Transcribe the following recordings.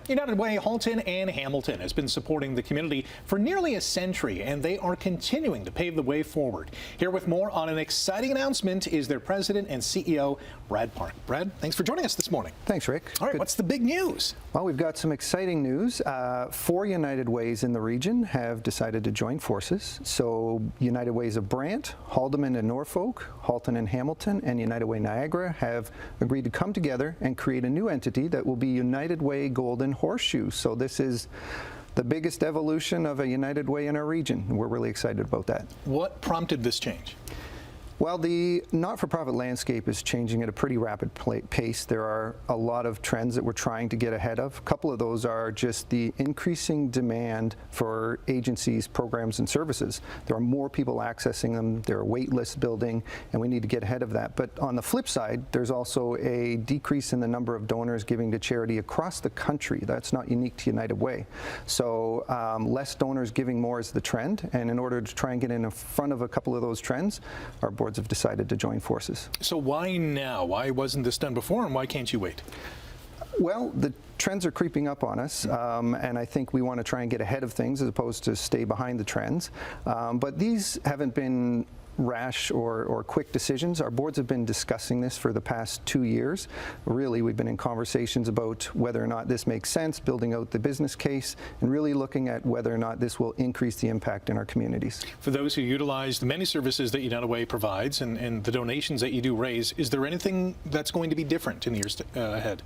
United Way, Halton and Hamilton has been supporting the community for nearly a century, and they are continuing to pave the way forward. Here with more on an exciting announcement is their president and CEO, Brad Park. Brad, thanks for joining us this morning. Thanks, Rick. All right, what's the big news? Well, we've got some exciting news. 4 United Ways in the region have decided to join forces. So United Ways of Brant, Haldimand and Norfolk, Halton and Hamilton, and United Way Niagara have agreed to come together and create a new entity that will be United Way Golden Horseshoe. So this is the biggest evolution of a United Way in our region. We're really excited about that. What prompted this change? Well, the not-for-profit landscape is changing at a pretty rapid pace. There are a lot of trends that we're trying to get ahead of. A couple of those are just the increasing demand for agencies, programs, and services. There are more people accessing them. There are wait lists building, and we need to get ahead of that. But on the flip side, there's also a decrease in the number of donors giving to charity across the country. That's not unique to United Way. So less donors giving more is the trend, and in order to try and get in front of a couple of those trends, our boards have decided to join forces. So why now? Why wasn't this done before, and why can't you wait? Well, the trends are creeping up on us, and I think we want to try and get ahead of things as opposed to stay behind the trends. But these haven't been rash or quick decisions. Our boards have been discussing this for the past 2 years. Really, we've been in conversations about whether or not this makes sense, building out the business case, and really looking at whether or not this will increase the impact in our communities. For those who utilize the many services that United Way provides and the donations that you do raise, is there anything that's going to be different in the years ahead?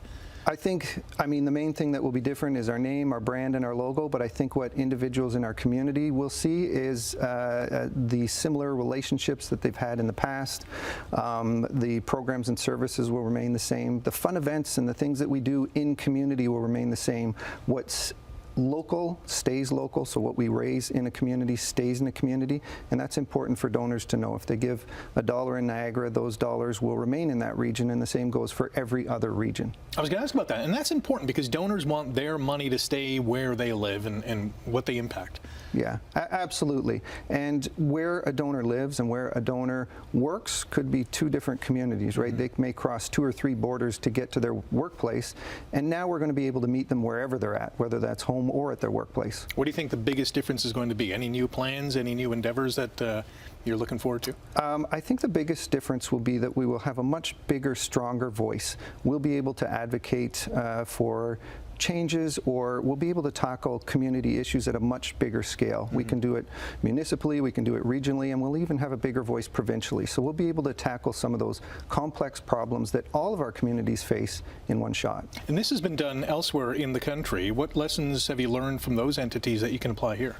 I mean, the main thing that will be different is our name, our brand, and our logo, but I think what individuals in our community will see is the similar relationships that they've had in the past. The programs and services will remain the same. The fun events and the things that we do in community will remain the same. What's local stays local, so what we raise in a community stays in a community, and that's important for donors to know. If they give $1 in Niagara, those dollars will remain in that region, and the same goes for every other region. I was going to ask about that, and that's important because donors want their money to stay where they live and what they impact. Yeah, absolutely. And where a donor lives and where a donor works could be 2 different communities, right? They may cross 2 or 3 borders to get to their workplace, and now we're going to be able to meet them wherever they're at, whether that's home or at their workplace. What do you think the biggest difference is going to be? Any new plans, any new endeavors that you're looking forward to? I think the biggest difference will be that we will have a much bigger, stronger voice. We'll be able to advocate for changes, or we'll be able to tackle community issues at a much bigger scale. We can do it municipally, we can do it regionally, and we'll even have a bigger voice provincially. So we'll be able to tackle some of those complex problems that all of our communities face in one shot. And this has been done elsewhere in the country. What lessons have you learned from those entities that you can apply here?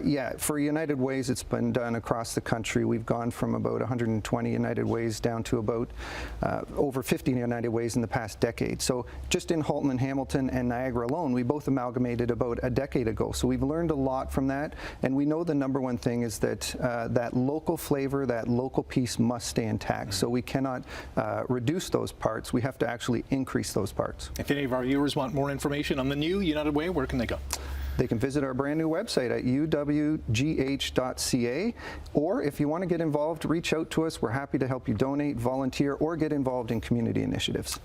Yeah, for United Ways, it's been done across the country. We've gone from about 120 United Ways down to about over 50 United Ways in the past decade. So just in Halton and Hamilton and Niagara alone, we both amalgamated about a decade ago. So we've learned a lot from that, and we know the number one thing is that that local flavor, that local piece must stay intact. So we cannot reduce those parts. We have to actually increase those parts. If any of our viewers want more information on the new United Way, where can they go? They can visit our brand new website at uwgh.ca, or if you want to get involved, reach out to us. We're happy to help you donate, volunteer, or get involved in community initiatives.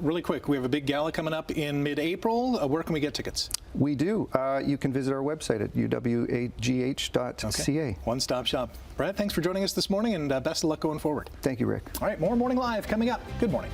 Really quick, we have a big gala coming up in mid-April. Where can we get tickets? We do. You can visit our website at uwgh.ca. Okay. One-stop shop. Brad, thanks for joining us this morning, and best of luck going forward. Thank you, Rick. All right, more Morning Live coming up. Good morning.